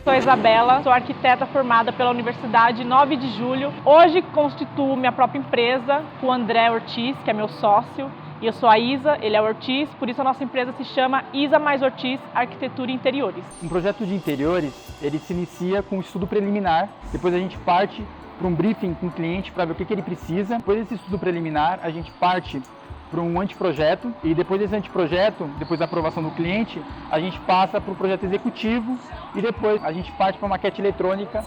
Sou Isabela, sou arquiteta formada pela Universidade 9 de Julho. Hoje constituo minha própria empresa com o André Ortiz, que é meu sócio. E eu sou a Isa, ele é o Ortiz, por isso a nossa empresa se chama Isa mais Ortiz Arquitetura e Interiores. Um projeto de interiores, ele se inicia com um estudo preliminar, depois a gente parte para um briefing com o cliente para ver o que ele precisa. Depois desse estudo preliminar, a gente parte para um anteprojeto e depois desse anteprojeto, depois da aprovação do cliente, a gente passa para o projeto executivo e depois a gente parte para a maquete eletrônica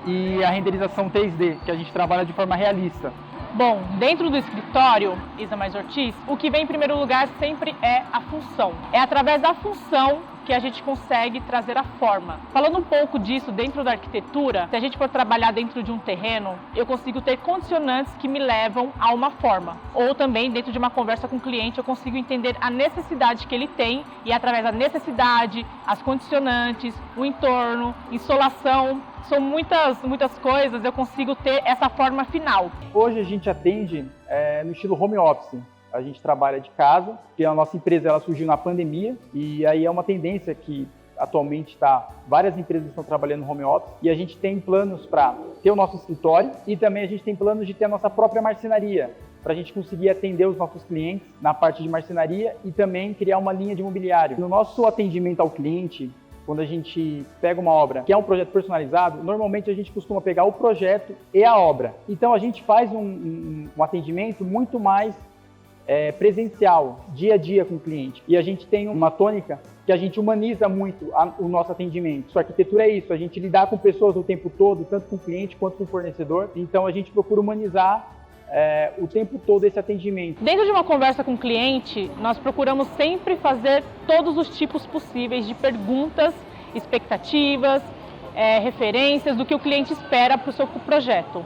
e a renderização 3D, que a gente trabalha de forma realista. Bom, dentro do escritório Isa mais Ortiz, o que vem em primeiro lugar sempre é a função. É através da função que a gente consegue trazer a forma. Falando um pouco disso dentro da arquitetura, se a gente for trabalhar dentro de um terreno, eu consigo ter condicionantes que me levam a uma forma. Ou também, dentro de uma conversa com o cliente, eu consigo entender a necessidade que ele tem e através da necessidade, as condicionantes, o entorno, insolação, são muitas coisas, eu consigo ter essa forma final. Hoje a gente atende no estilo home office. A gente trabalha de casa, porque a nossa empresa ela surgiu na pandemia e aí é uma tendência que atualmente várias empresas estão trabalhando no home office e a gente tem planos para ter o nosso escritório e também a gente tem planos de ter a nossa própria marcenaria, para a gente conseguir atender os nossos clientes na parte de marcenaria e também criar uma linha de mobiliário. No nosso atendimento ao cliente, quando a gente pega uma obra que é um projeto personalizado, normalmente a gente costuma pegar o projeto e a obra. Então a gente faz um atendimento muito mais presencial, dia a dia com o cliente. E a gente tem uma tônica que a gente humaniza muito o nosso atendimento. Sua arquitetura é isso, a gente lidar com pessoas o tempo todo, tanto com o cliente quanto com o fornecedor. Então a gente procura humanizar o tempo todo esse atendimento. Dentro de uma conversa com o cliente, nós procuramos sempre fazer todos os tipos possíveis de perguntas, expectativas, referências do que o cliente espera para o seu projeto.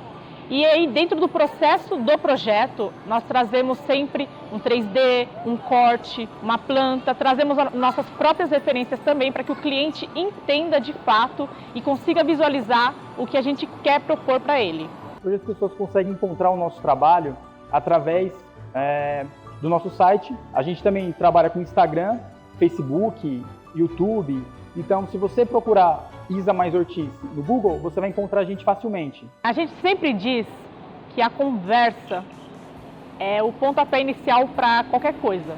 E aí, dentro do processo do projeto, nós trazemos sempre um 3D, um corte, uma planta, trazemos nossas próprias referências também para que o cliente entenda de fato e consiga visualizar o que a gente quer propor para ele. Hoje as pessoas conseguem encontrar o nosso trabalho através do nosso site. A gente também trabalha com Instagram, Facebook, YouTube. Então, se você procurar Isa mais Ortiz no Google, você vai encontrar a gente facilmente. A gente sempre diz que a conversa é o pontapé inicial para qualquer coisa.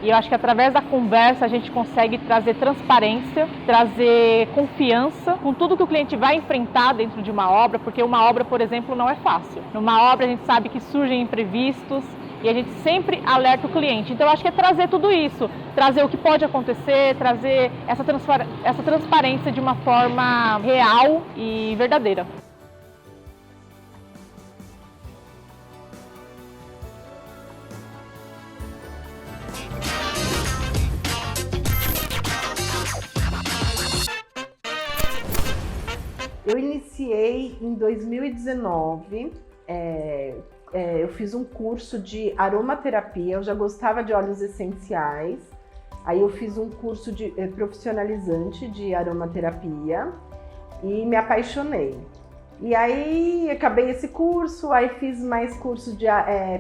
E eu acho que através da conversa a gente consegue trazer transparência, trazer confiança com tudo que o cliente vai enfrentar dentro de uma obra, porque uma obra, por exemplo, não é fácil. Numa obra a gente sabe que surgem imprevistos, e a gente sempre alerta o cliente. Então, eu acho que é trazer tudo isso, trazer o que pode acontecer, trazer essa transparência de uma forma real e verdadeira. Eu iniciei em 2019, eu fiz um curso de aromaterapia, eu já gostava de óleos essenciais, aí eu fiz um curso de profissionalizante de aromaterapia e me apaixonei. E aí acabei esse curso, aí fiz mais curso de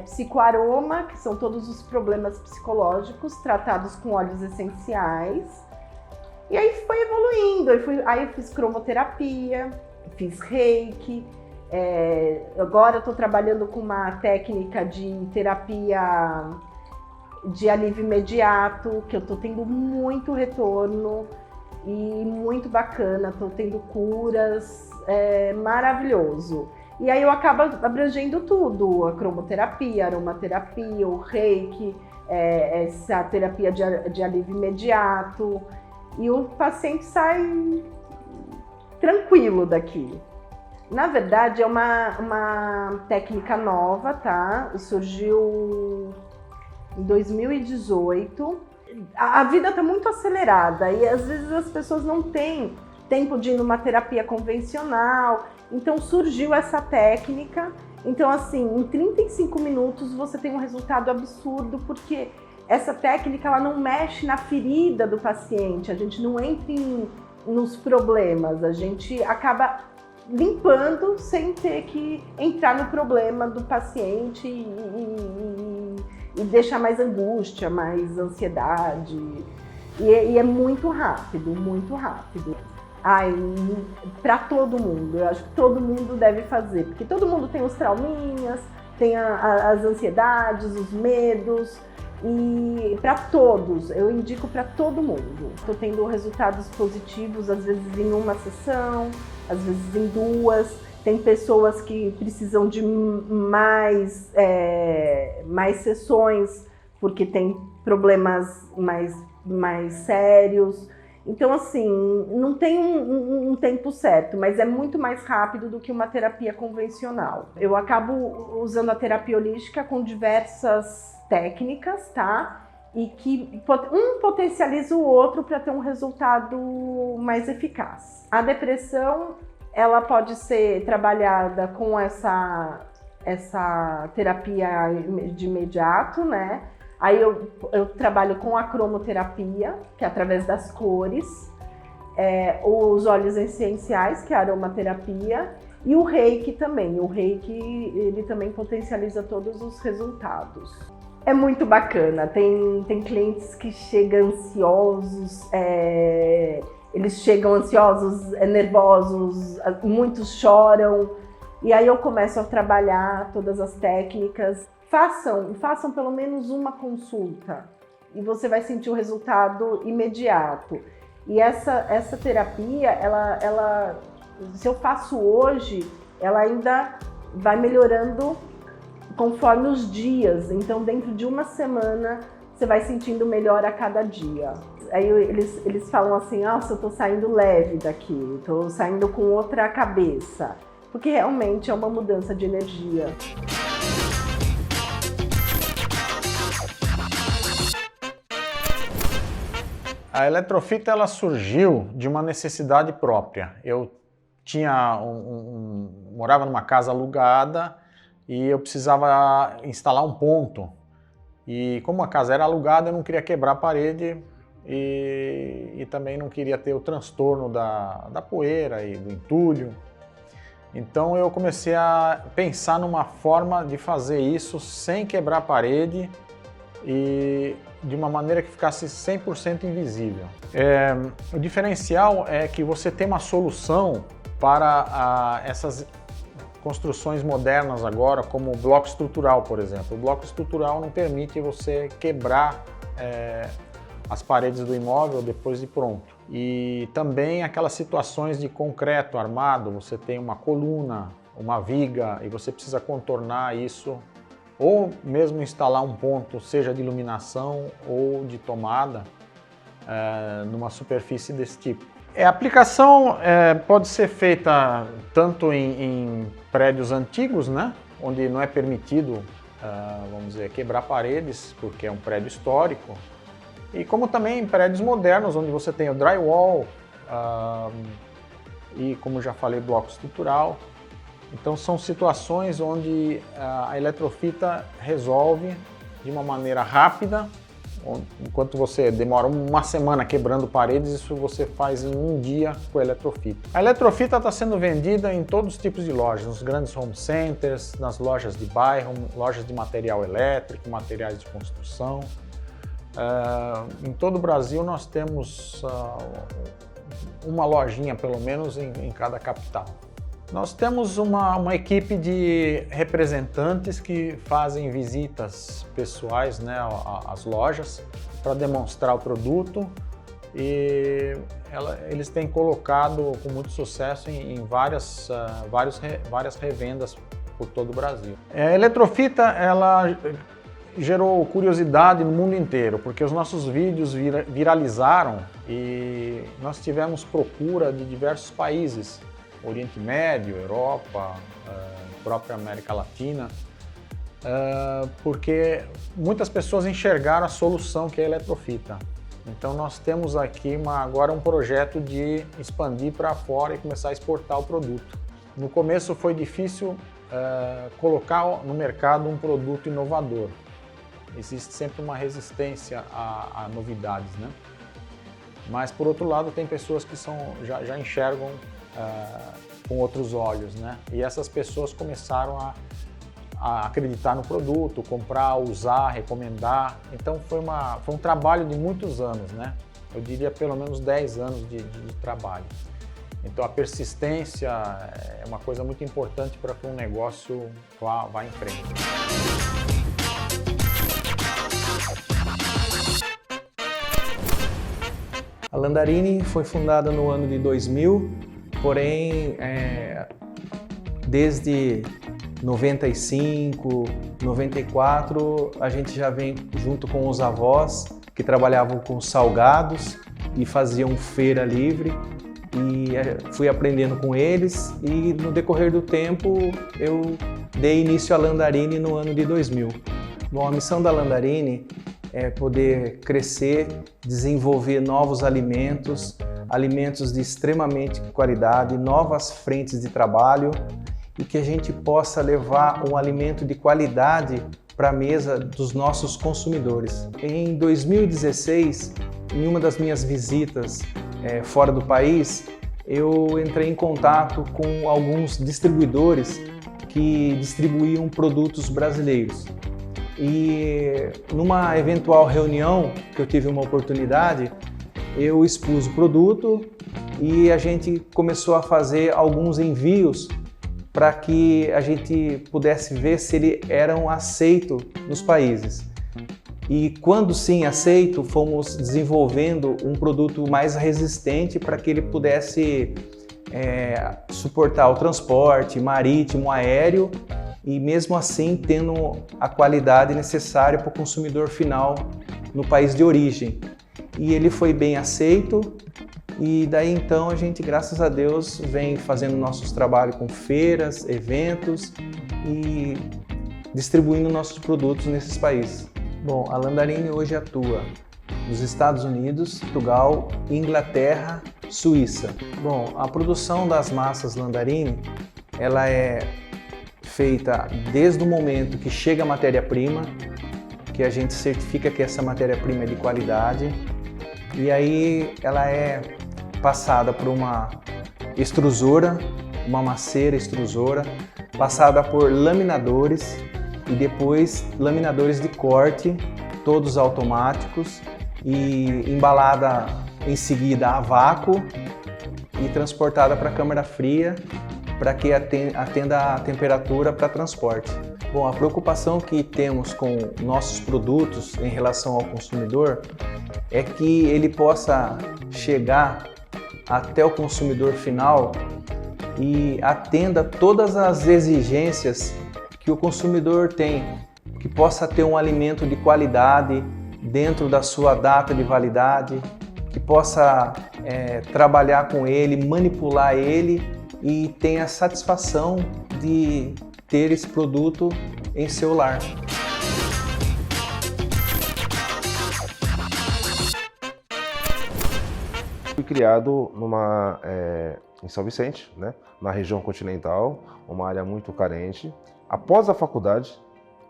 psicoaroma, que são todos os problemas psicológicos tratados com óleos essenciais. E aí foi evoluindo, aí eu fiz cromoterapia, fiz reiki. Agora eu estou trabalhando com uma técnica de terapia de alívio imediato, que eu estou tendo muito retorno e muito bacana, estou tendo curas, maravilhoso. E aí eu acabo abrangendo tudo, a cromoterapia, a aromaterapia, o reiki, essa terapia de alívio imediato, e o paciente sai tranquilo daqui. Na verdade, é uma técnica nova, tá? Surgiu em 2018. A vida está muito acelerada e às vezes as pessoas não têm tempo de ir numa terapia convencional. Então surgiu essa técnica. Então, assim, em 35 minutos você tem um resultado absurdo, porque essa técnica ela não mexe na ferida do paciente. A gente não entra nos problemas, a gente acaba limpando sem ter que entrar no problema do paciente e deixar mais angústia, mais ansiedade. E é muito rápido, muito rápido. Ai, para todo mundo, eu acho que todo mundo deve fazer, porque todo mundo tem os trauminhas, tem as ansiedades, os medos, e para todos, eu indico para todo mundo. Estou tendo resultados positivos, às vezes em uma sessão, às vezes em duas. Tem pessoas que precisam de mais sessões, porque tem problemas mais sérios. Então, assim, não tem um tempo certo, mas é muito mais rápido do que uma terapia convencional. Eu acabo usando a terapia holística com diversas técnicas, tá? E que um potencializa o outro para ter um resultado mais eficaz. A depressão, ela pode ser trabalhada com essa terapia de imediato, né? Aí eu trabalho com a cromoterapia, que é através das cores, os óleos essenciais, que é a aromaterapia, e o Reiki também. O Reiki, ele também potencializa todos os resultados. É muito bacana, tem clientes que chegam ansiosos, eles chegam ansiosos, nervosos, muitos choram, e aí eu começo a trabalhar todas as técnicas. Façam pelo menos uma consulta e você vai sentir o resultado imediato. E essa terapia, ela, se eu faço hoje, ela ainda vai melhorando conforme os dias. Então, dentro de uma semana, você vai sentindo melhor a cada dia. Aí eles falam assim, nossa, eu tô saindo leve daqui, tô saindo com outra cabeça. Porque realmente é uma mudança de energia. A eletrofita ela surgiu de uma necessidade própria. Eu morava numa casa alugada e eu precisava instalar um ponto. E como a casa era alugada, eu não queria quebrar a parede e também não queria ter o transtorno da poeira e do entulho. Então eu comecei a pensar numa forma de fazer isso sem quebrar a parede e de uma maneira que ficasse 100% invisível. O diferencial é que você tem uma solução para essas construções modernas agora, como o bloco estrutural, por exemplo. O bloco estrutural não permite você quebrar as paredes do imóvel depois de pronto. E também aquelas situações de concreto armado, você tem uma coluna, uma viga e você precisa contornar isso ou mesmo instalar um ponto, seja de iluminação ou de tomada, numa superfície desse tipo. A aplicação pode ser feita tanto em prédios antigos, né, onde não é permitido, vamos dizer, quebrar paredes, porque é um prédio histórico, e como também em prédios modernos, onde você tem o drywall e, como já falei, bloco estrutural. Então são situações onde a eletrofita resolve de uma maneira rápida. Enquanto você demora uma semana quebrando paredes, isso você faz em um dia com a eletrofita. A eletrofita está sendo vendida em todos os tipos de lojas, nos grandes home centers, nas lojas de bairro, lojas de material elétrico, materiais de construção. Em todo o Brasil nós temos uma lojinha, pelo menos, em cada capital. Nós temos uma equipe de representantes que fazem visitas pessoais, né, às lojas para demonstrar o produto e eles têm colocado com muito sucesso em várias revendas por todo o Brasil. A eletrofita ela gerou curiosidade no mundo inteiro, porque os nossos vídeos viralizaram e nós tivemos procura de diversos países. Oriente Médio, Europa, própria América Latina, porque muitas pessoas enxergaram a solução que é a eletrofita. Então nós temos aqui agora um projeto de expandir para fora e começar a exportar o produto. No começo foi difícil colocar no mercado um produto inovador. Existe sempre uma resistência a novidades, né? Mas por outro lado tem pessoas que já enxergam com outros olhos, né? E essas pessoas começaram a acreditar no produto, comprar, usar, recomendar. Então foi um trabalho de muitos anos, né? Eu diria pelo menos 10 anos de trabalho. Então a persistência é uma coisa muito importante para que um negócio vá em frente. A Landarini foi fundada no ano de 2000, porém desde 95, 94 a gente já vem junto com os avós que trabalhavam com salgados e faziam feira livre, e fui aprendendo com eles, e no decorrer do tempo eu dei início à Landarini no ano de 2000. Bom, a missão da Landarini é poder crescer, desenvolver novos alimentos, alimentos de extremamente qualidade, novas frentes de trabalho, e que a gente possa levar um alimento de qualidade para a mesa dos nossos consumidores. Em 2016, em uma das minhas visitas fora do país, eu entrei em contato com alguns distribuidores que distribuíam produtos brasileiros. E numa eventual reunião que eu tive uma oportunidade, eu expus o produto e a gente começou a fazer alguns envios para que a gente pudesse ver se eles eram aceitos nos países. E quando sim aceito, fomos desenvolvendo um produto mais resistente para que ele pudesse suportar o transporte marítimo, aéreo, e mesmo assim tendo a qualidade necessária para o consumidor final no país de origem. E ele foi bem aceito, e daí então a gente, graças a Deus, vem fazendo nossos trabalhos com feiras, eventos e distribuindo nossos produtos nesses países. Bom, a Landarini hoje atua nos Estados Unidos, Portugal, Inglaterra, Suíça. Bom, a produção das massas Landarini, ela é feita desde o momento que chega a matéria-prima, que a gente certifica que essa matéria-prima é de qualidade, e aí ela é passada por uma extrusora, uma maceira extrusora, passada por laminadores e depois laminadores de corte, todos automáticos, e embalada em seguida a vácuo e transportada para a câmara fria para que atenda a temperatura para transporte. Bom, a preocupação que temos com nossos produtos em relação ao consumidor é que ele possa chegar até o consumidor final e atenda todas as exigências que o consumidor tem, que possa ter um alimento de qualidade dentro da sua data de validade, que possa trabalhar com ele, manipular ele e tenha a satisfação de ter esse produto em seu lar. Fui criado em São Vicente, né, na região continental, uma área muito carente. Após a faculdade,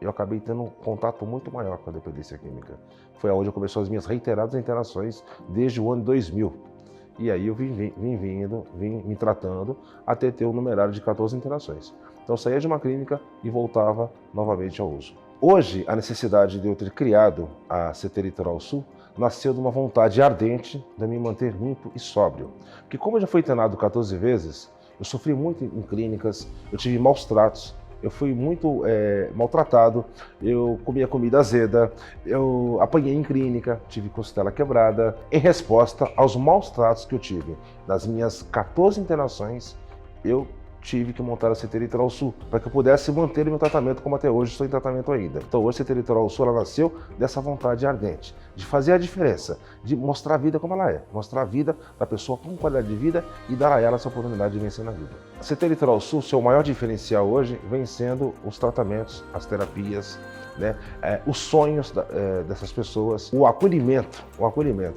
eu acabei tendo um contato muito maior com a dependência química. Foi onde eu comecei as minhas reiteradas internações desde o ano 2000. E aí eu vim me tratando até ter um numerário de 14 internações. Então eu saía de uma clínica e voltava novamente ao uso. Hoje, a necessidade de eu ter criado a CT Litoral Sul nasceu de uma vontade ardente de me manter limpo e sóbrio. Porque como eu já fui internado 14 vezes, eu sofri muito em clínicas, eu tive maus tratos, eu fui muito maltratado, eu comia comida azeda, eu apanhei em clínica, tive costela quebrada, em resposta aos maus tratos que eu tive. Das minhas 14 internações, eu tive que montar a CT Litoral Sul para que eu pudesse manter o meu tratamento como até hoje estou em tratamento ainda. Então hoje a CT Litoral Sul ela nasceu dessa vontade ardente, de fazer a diferença, de mostrar a vida como ela é, mostrar a vida da pessoa com qualidade de vida e dar a ela essa oportunidade de vencer na vida. A CT Litoral Sul, seu maior diferencial hoje vem sendo os tratamentos, as terapias, né? Os sonhos dessas pessoas, o acolhimento,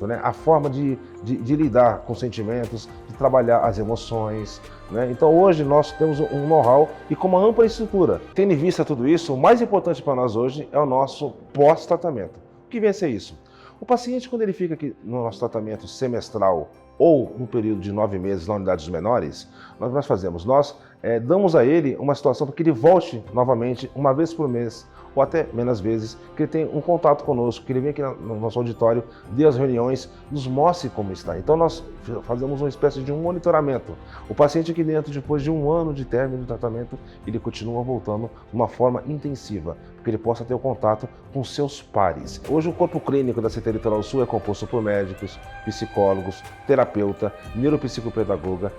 né? A forma de lidar com sentimentos, de trabalhar as emoções, né? Então hoje nós temos um know-how e com uma ampla estrutura. Tendo em vista tudo isso, o mais importante para nós hoje é o nosso pós-tratamento. O que vem a ser isso? O paciente, quando ele fica aqui no nosso tratamento semestral ou no período de 9 meses na unidade dos menores, nós fazemos? Nós damos a ele uma situação para que ele volte novamente uma vez por mês ou até menos vezes, que ele tem um contato conosco, que ele vem aqui no nosso auditório, dê as reuniões, nos mostre como está. Então nós fazemos uma espécie de um monitoramento. O paciente aqui dentro, depois de 1 ano de término do tratamento, ele continua voltando de uma forma intensiva, porque ele possa ter o contato com seus pares. Hoje o corpo clínico da CT Litoral Sul é composto por médicos, psicólogos, terapeuta, neuropsicopedagoga,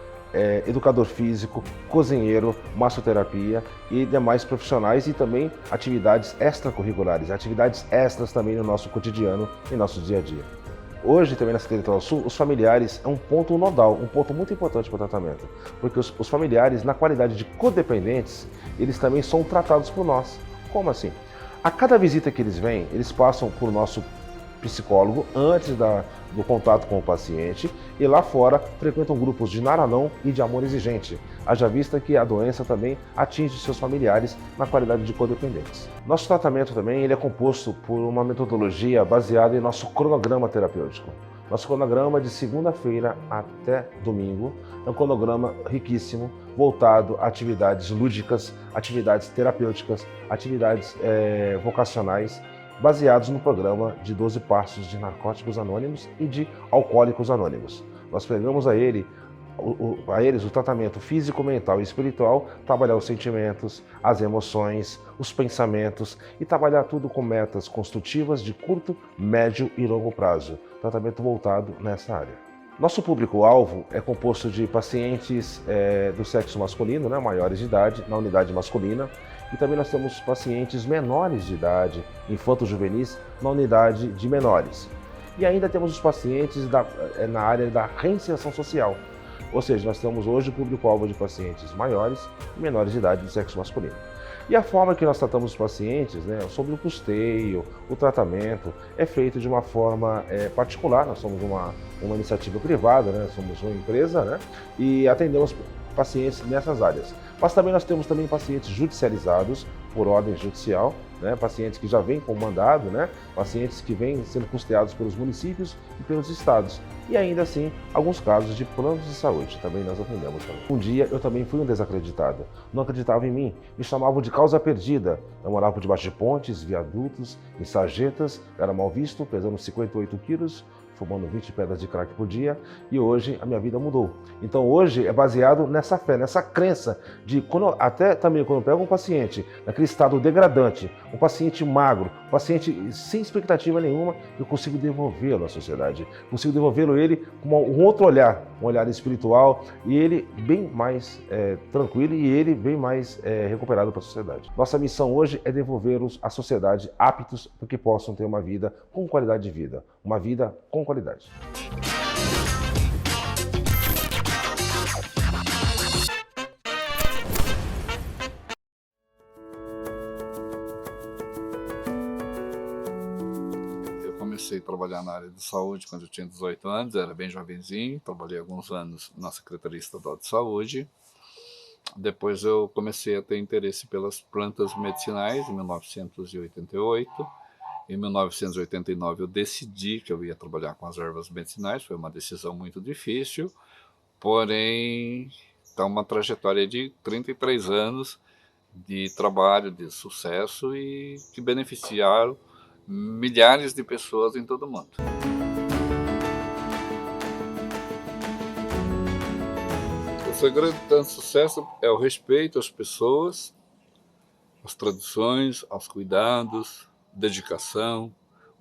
educador físico, cozinheiro, massoterapia e demais profissionais, e também atividades extracurriculares, atividades extras também no nosso cotidiano e nosso dia a dia. Hoje, também na CT Litoral Sul, os familiares é um ponto nodal, um ponto muito importante para o tratamento, porque os familiares, na qualidade de codependentes, eles também são tratados por nós. Como assim? A cada visita que eles vêm, eles passam por nosso psicólogo antes do contato com o paciente, e lá fora frequentam grupos de naranão e de amor exigente, haja vista que a doença também atinge seus familiares na qualidade de codependentes. Nosso tratamento também ele é composto por uma metodologia baseada em nosso cronograma terapêutico. Nosso cronograma de segunda-feira até domingo é um cronograma riquíssimo, voltado a atividades lúdicas, atividades terapêuticas, atividades vocacionais, baseados no programa de 12 passos de Narcóticos Anônimos e de Alcoólicos Anônimos. Nós pregamos a eles o tratamento físico, mental e espiritual, trabalhar os sentimentos, as emoções, os pensamentos e trabalhar tudo com metas construtivas de curto, médio e longo prazo. Tratamento voltado nessa área. Nosso público-alvo é composto de pacientes do sexo masculino, né, maiores de idade, na unidade masculina, e também nós temos pacientes menores de idade, infanto-juvenis, na unidade de menores. E ainda temos os pacientes na área da reinserção social, ou seja, nós temos hoje o público-alvo de pacientes maiores e menores de idade do sexo masculino. E a forma que nós tratamos os pacientes, né, sobre o custeio, o tratamento, é feito de uma forma particular. Nós somos uma iniciativa privada, né, somos uma empresa, né, e atendemos pacientes nessas áreas. Mas também nós temos pacientes judicializados por ordem judicial, né, pacientes que já vêm com mandado, né, pacientes que vêm sendo custeados pelos municípios e pelos estados. E ainda assim, alguns casos de planos de saúde também nós atendemos também. Um dia eu também fui um desacreditado, não acreditavam em mim, me chamavam de causa perdida. Eu morava por debaixo de pontes, viadutos, em sarjetas, era mal visto, pesando 58 quilos, fumando 20 pedras de crack por dia, e hoje a minha vida mudou. Então hoje é baseado nessa fé, nessa crença de, até também quando eu pego um paciente naquele estado degradante, um paciente magro, um paciente sem expectativa nenhuma, eu consigo devolvê-lo à sociedade, consigo devolvê-lo ele com um outro olhar, um olhar espiritual, e ele bem mais tranquilo e ele bem mais recuperado para a sociedade. Nossa missão hoje é devolvê-los à sociedade aptos para que possam ter uma vida com qualidade de vida, uma vida com qualidade. Eu comecei a trabalhar na área de saúde quando eu tinha 18 anos, era bem jovenzinho, trabalhei alguns anos na Secretaria Estadual de Saúde. Depois eu comecei a ter interesse pelas plantas medicinais, em 1988. Em 1989 eu decidi que eu ia trabalhar com as ervas medicinais, foi uma decisão muito difícil, porém está uma trajetória de 33 anos de trabalho, de sucesso e que beneficiaram milhares de pessoas em todo o mundo. O segredo de tanto sucesso é o respeito às pessoas, às tradições, aos cuidados, dedicação,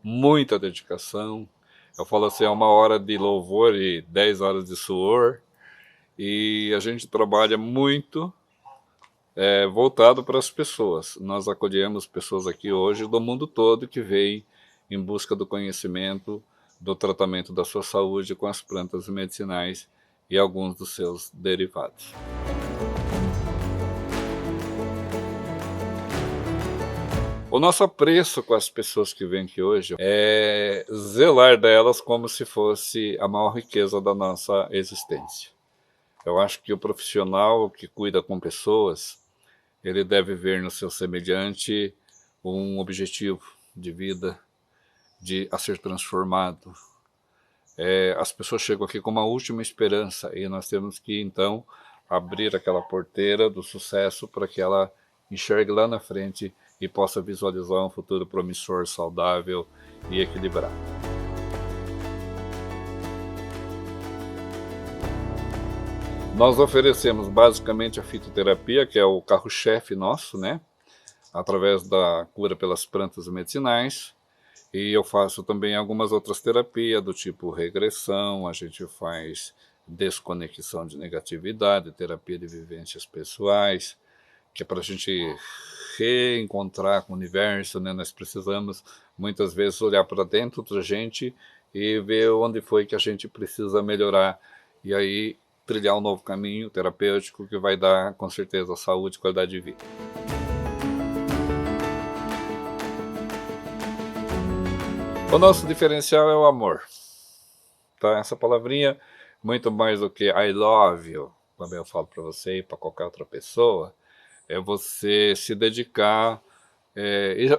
muita dedicação. Eu falo assim, é 1 hora de louvor e 10 horas de suor, e a gente trabalha muito voltado para as pessoas. Nós acolhemos pessoas aqui hoje do mundo todo que vêm em busca do conhecimento, do tratamento da sua saúde com as plantas medicinais e alguns dos seus derivados. O nosso apreço com as pessoas que vêm aqui hoje é zelar delas como se fosse a maior riqueza da nossa existência. Eu acho que o profissional que cuida com pessoas, ele deve ver no seu semelhante um objetivo de vida, a ser transformado. As pessoas chegam aqui com uma última esperança e nós temos que, então, abrir aquela porteira do sucesso para que ela enxergue lá na frente e possa visualizar um futuro promissor, saudável e equilibrado. Nós oferecemos basicamente a fitoterapia, que é o carro-chefe nosso, né? Através da cura pelas plantas medicinais. E eu faço também algumas outras terapias do tipo regressão, a gente faz desconexão de negatividade, terapia de vivências pessoais, que é para a gente reencontrar com o universo, né? Nós precisamos muitas vezes olhar para dentro da gente e ver onde foi que a gente precisa melhorar. E aí trilhar um novo caminho terapêutico que vai dar, com certeza, saúde e qualidade de vida. O nosso diferencial é o amor. Tá? Essa palavrinha, muito mais do que I love you, também eu falo para você e para qualquer outra pessoa, é você se dedicar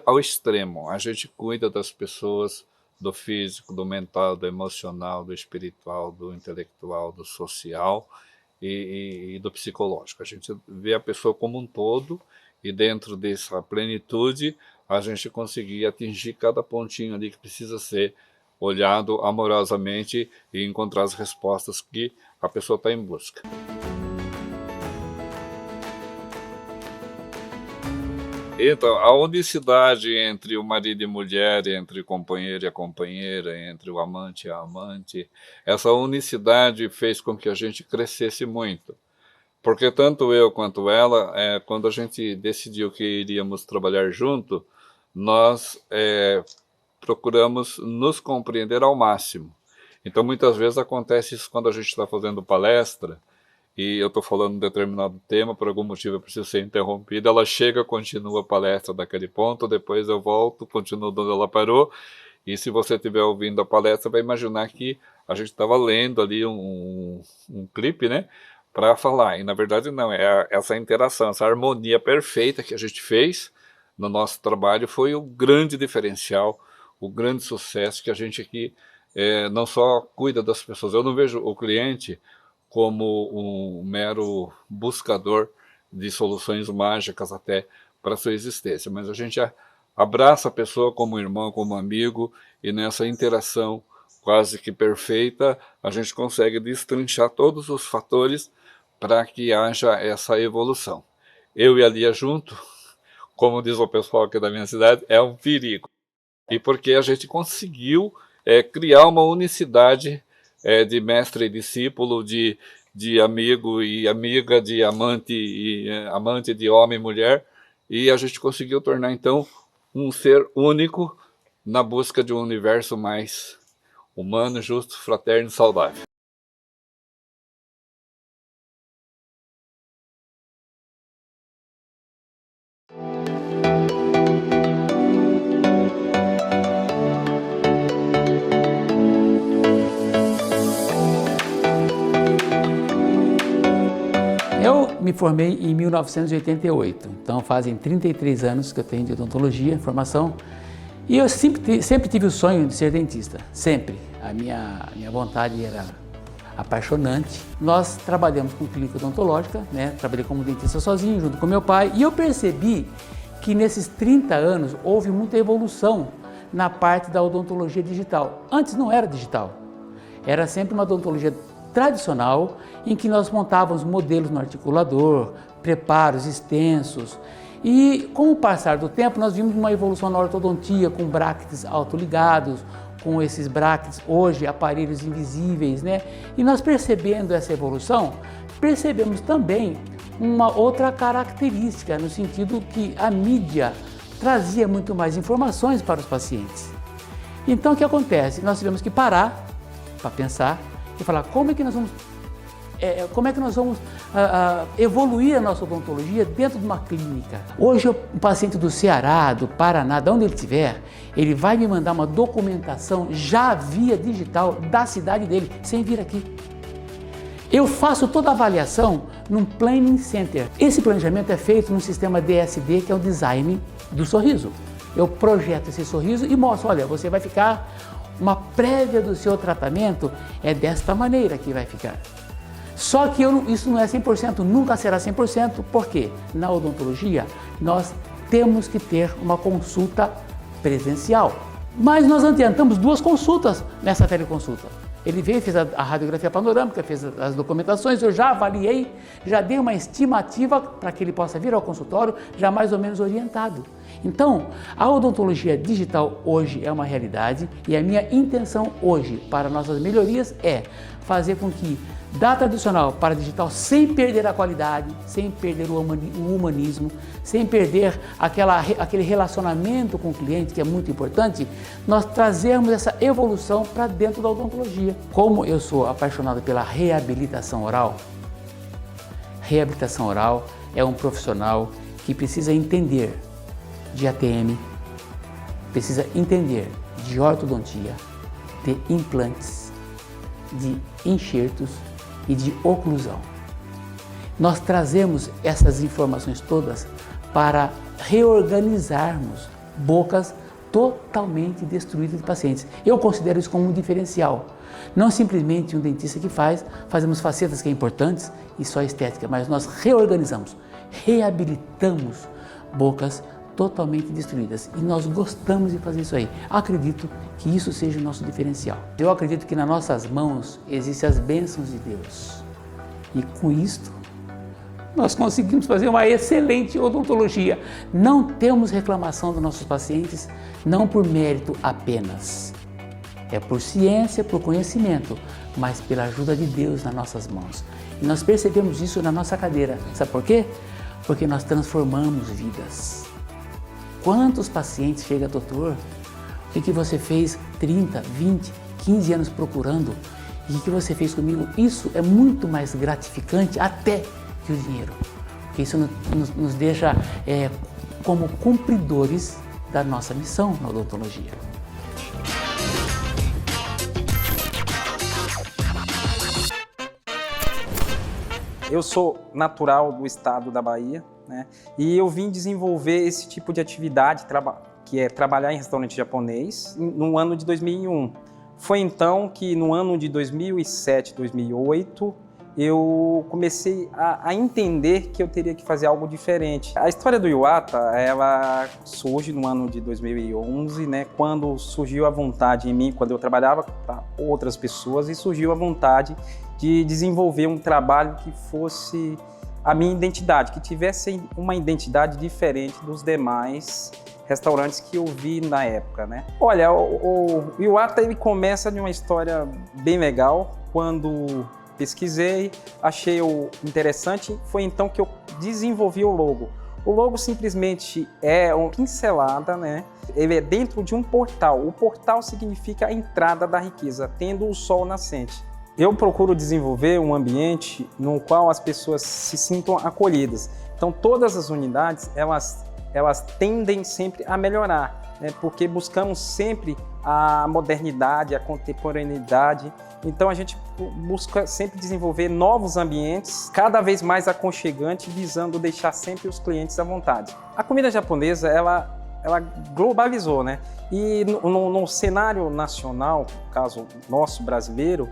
ao extremo. A gente cuida das pessoas, do físico, do mental, do emocional, do espiritual, do intelectual, do social e do psicológico. A gente vê a pessoa como um todo e dentro dessa plenitude a gente conseguir atingir cada pontinho ali que precisa ser olhado amorosamente e encontrar as respostas que a pessoa está em busca. Então, a unicidade entre o marido e mulher, entre o companheiro e a companheira, entre o amante e a amante, essa unicidade fez com que a gente crescesse muito. Porque tanto eu quanto ela, quando a gente decidiu que iríamos trabalhar junto, nós procuramos nos compreender ao máximo. Então, muitas vezes acontece isso quando a gente está fazendo palestra, e eu estou falando um determinado tema, por algum motivo eu preciso ser interrompido, ela chega, continua a palestra daquele ponto, depois eu volto, continuo onde ela parou, e se você estiver ouvindo a palestra, vai imaginar que a gente estava lendo ali um clipe, né, para falar, e na verdade não, é essa interação, essa harmonia perfeita que a gente fez no nosso trabalho foi o grande diferencial, o grande sucesso que a gente aqui não só cuida das pessoas, eu não vejo o cliente como um mero buscador de soluções mágicas até para a sua existência. Mas a gente abraça a pessoa como irmão, como amigo, e nessa interação quase que perfeita, a gente consegue destrinchar todos os fatores para que haja essa evolução. Eu e a Lia junto, como diz o pessoal aqui da minha cidade, é um perigo. E porque a gente conseguiu criar uma unicidade de mestre e discípulo, de amigo e amiga, de amante e amante, de homem e mulher, e a gente conseguiu tornar então um ser único na busca de um universo mais humano, justo, fraterno e saudável. Eu me formei em 1988, então fazem 33 anos que eu tenho de odontologia, formação, e eu sempre tive o sonho de ser dentista, sempre. A minha vontade era apaixonante. Nós trabalhamos com clínica odontológica, né? Trabalhei como dentista sozinho, junto com meu pai, e eu percebi que nesses 30 anos houve muita evolução na parte da odontologia digital. Antes não era digital, era sempre uma odontologia tradicional, em que nós montávamos modelos no articulador, preparos extensos, e com o passar do tempo nós vimos uma evolução na ortodontia, com brackets autoligados, com esses brackets hoje aparelhos invisíveis, né? E nós percebendo essa evolução, percebemos também uma outra característica, no sentido que a mídia trazia muito mais informações para os pacientes. Então o que acontece? Nós tivemos que parar para pensar e falar como é que nós vamos evoluir a nossa odontologia dentro de uma clínica. Hoje um paciente do Ceará, do Paraná, de onde ele estiver, ele vai me mandar uma documentação já via digital da cidade dele, sem vir aqui. Eu faço toda a avaliação num Planning Center. Esse planejamento é feito no sistema DSD, que é o design do sorriso. Eu projeto esse sorriso e mostro, olha, você vai ficar, uma prévia do seu tratamento é desta maneira que vai ficar. Só que isso não é 100%, nunca será 100%, porque na odontologia nós temos que ter uma consulta presencial. Mas nós adiantamos 2 consultas nessa teleconsulta. Ele veio, fez a radiografia panorâmica, fez as documentações, eu já avaliei, já dei uma estimativa para que ele possa vir ao consultório já mais ou menos orientado. Então, a odontologia digital hoje é uma realidade e a minha intenção hoje para nossas melhorias é fazer com que da tradicional para digital, sem perder a qualidade, sem perder o humanismo, sem perder aquele relacionamento com o cliente que é muito importante, nós trazermos essa evolução para dentro da odontologia. Como eu sou apaixonado pela reabilitação oral é um profissional que precisa entender de ATM, precisa entender de ortodontia, de implantes, de enxertos e de oclusão. Nós trazemos essas informações todas para reorganizarmos bocas totalmente destruídas de pacientes. Eu considero isso como um diferencial. Não simplesmente um dentista que fazemos facetas que é importantes e só estética, mas nós reorganizamos, reabilitamos bocas totalmente destruídas e nós gostamos de fazer isso aí. Acredito que isso seja o nosso diferencial. Eu acredito que nas nossas mãos existem as bênçãos de Deus e com isto nós conseguimos fazer uma excelente odontologia. Não temos reclamação dos nossos pacientes, não por mérito apenas. É por ciência, por conhecimento, mas pela ajuda de Deus nas nossas mãos. E nós percebemos isso na nossa cadeira. Sabe por quê? Porque nós transformamos vidas. Quantos pacientes chegam, doutor, o que você fez 30, 20, 15 anos procurando e o que você fez comigo? Isso é muito mais gratificante até que o dinheiro, porque isso nos deixa como cumpridores da nossa missão na odontologia. Eu sou natural do estado da Bahia, né? E eu vim desenvolver esse tipo de atividade, que é trabalhar em restaurante japonês, no ano de 2001. Foi então que no ano de 2007, 2008, eu comecei a entender que eu teria que fazer algo diferente. A história do Iwata, ela surge no ano de 2011, né, quando surgiu a vontade em mim, quando eu trabalhava para outras pessoas, e surgiu a vontade de desenvolver um trabalho que fosse a minha identidade, que tivesse uma identidade diferente dos demais restaurantes que eu vi na época, né? Olha, o Iwata, ele começa de uma história bem legal. Quando pesquisei, achei interessante, foi então que eu desenvolvi o logo. O logo simplesmente é uma pincelada, né? Ele é dentro de um portal. O portal significa a entrada da riqueza, tendo o sol nascente. Eu procuro desenvolver um ambiente no qual as pessoas se sintam acolhidas. Então, todas as unidades, elas tendem sempre a melhorar, né? Porque buscamos sempre a modernidade, a contemporaneidade. Então, a gente busca sempre desenvolver novos ambientes, cada vez mais aconchegantes, visando deixar sempre os clientes à vontade. A comida japonesa, ela globalizou, né? E no cenário nacional, no caso nosso brasileiro,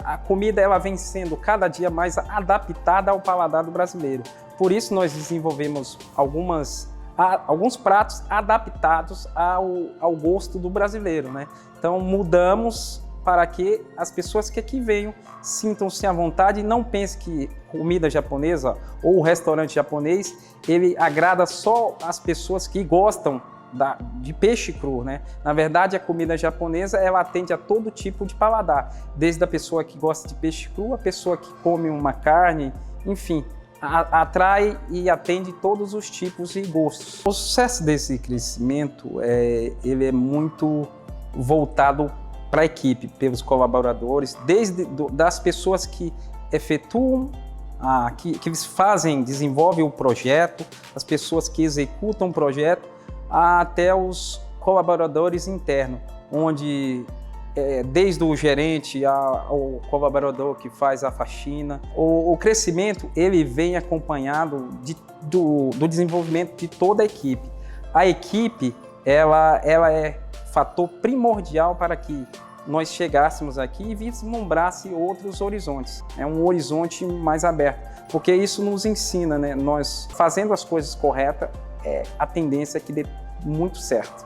a comida ela vem sendo cada dia mais adaptada ao paladar do brasileiro. Por isso nós desenvolvemos alguns pratos adaptados ao gosto do brasileiro, né? Então mudamos para que as pessoas que aqui venham sintam-se à vontade e não pensem que comida japonesa ou o restaurante japonês ele agrada só as pessoas que gostam de peixe cru, né? Na verdade, a comida japonesa ela atende a todo tipo de paladar, desde a pessoa que gosta de peixe cru, a pessoa que come uma carne, enfim, atrai e atende todos os tipos e gostos. O sucesso desse crescimento ele é muito voltado para a equipe, pelos colaboradores, desde das pessoas que efetuam, que desenvolvem o projeto, as pessoas que executam o projeto, até os colaboradores internos, onde desde o gerente ao colaborador que faz a faxina, o crescimento ele vem acompanhado do desenvolvimento de toda a equipe. A equipe ela é fator primordial para que nós chegássemos aqui e vislumbrasse outros horizontes. É um horizonte mais aberto, porque isso nos ensina, né? Nós fazendo as coisas corretas, a tendência que dê muito certo.